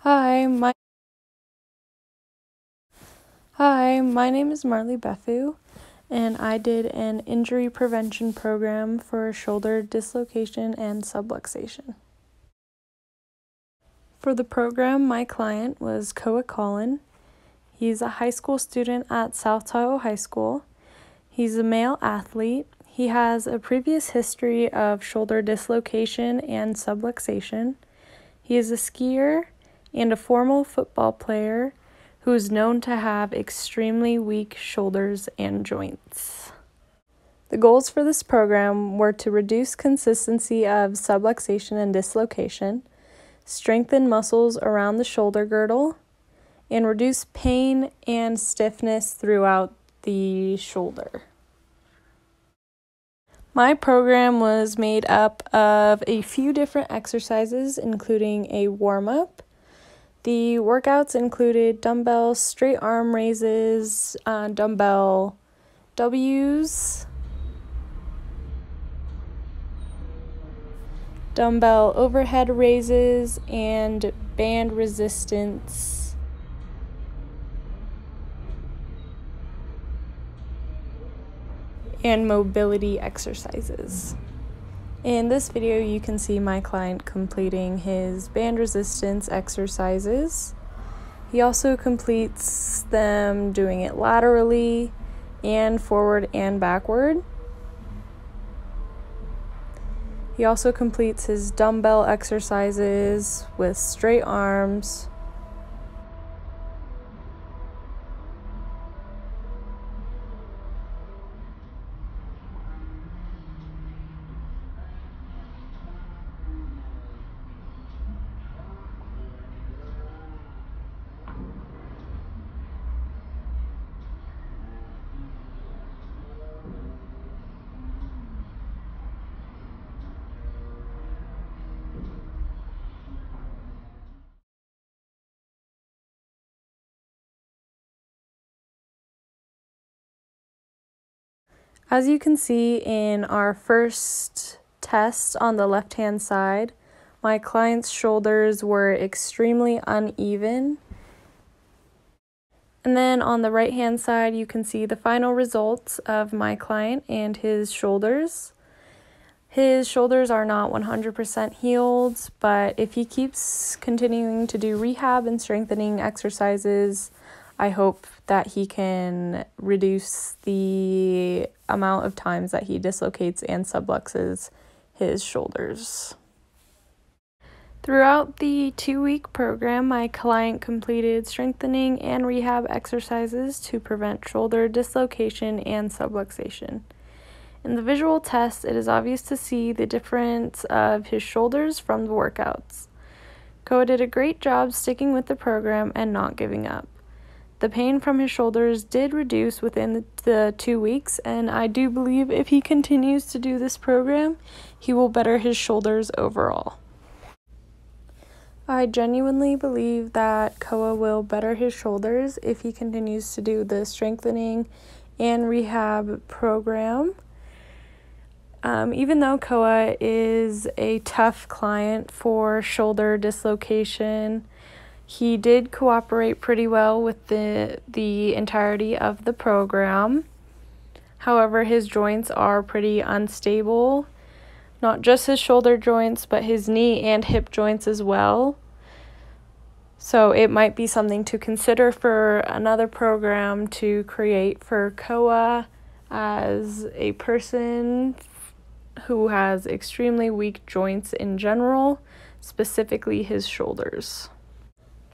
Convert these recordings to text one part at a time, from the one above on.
Hi, my name is Marley Befu, and I did an injury prevention program for shoulder dislocation and subluxation. For the program, my client was Koa Collin. He's a high school student at South Tahoe High School. He's a male athlete. He has a previous history of shoulder dislocation and subluxation. He is a skier and a former football player who is known to have extremely weak shoulders and joints. The goals for this program were to reduce consistency of subluxation and dislocation, strengthen muscles around the shoulder girdle, and reduce pain and stiffness throughout the shoulder. My program was made up of a few different exercises, including a warm-up. The workouts included dumbbell straight arm raises, dumbbell W's, dumbbell overhead raises, and band resistance. And mobility exercises. In this video, you can see my client completing his band resistance exercises. He also completes them doing it laterally and forward and backward. He also completes his dumbbell exercises with straight arms. As you can see in our first test on the left-hand side, my client's shoulders were extremely uneven. And then on the right-hand side, you can see the final results of my client and his shoulders. His shoulders are not 100% healed, but if he keeps continuing to do rehab and strengthening exercises, I hope that he can reduce the amount of times that he dislocates and subluxes his shoulders. Throughout the 2-week program, my client completed strengthening and rehab exercises to prevent shoulder dislocation and subluxation. In the visual test, it is obvious to see the difference of his shoulders from the workouts. Koa did a great job sticking with the program and not giving up. The pain from his shoulders did reduce within the 2 weeks, and I do believe if he continues to do this program, he will better his shoulders overall. I genuinely believe that Koa will better his shoulders if he continues to do the strengthening and rehab program. Even though Koa is a tough client for shoulder dislocation, he did cooperate pretty well with the entirety of the program. However, his joints are pretty unstable, not just his shoulder joints, but his knee and hip joints as well. So it might be something to consider for another program to create for Koa as a person who has extremely weak joints in general, specifically his shoulders.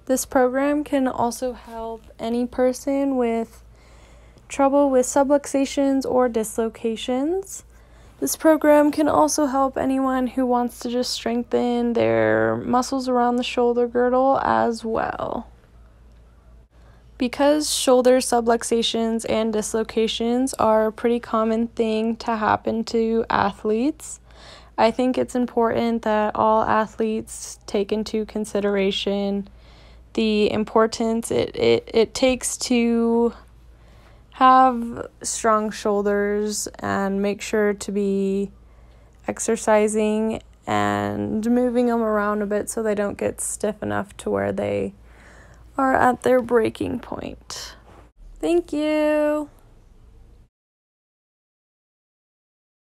This program can also help any person with trouble with subluxations or dislocations. This program can also help anyone who wants to just strengthen their muscles around the shoulder girdle as well. Because shoulder subluxations and dislocations are a pretty common thing to happen to athletes, I think it's important that all athletes take into consideration the importance it takes to have strong shoulders and make sure to be exercising and moving them around a bit so they don't get stiff enough to where they are at their breaking point. Thank you.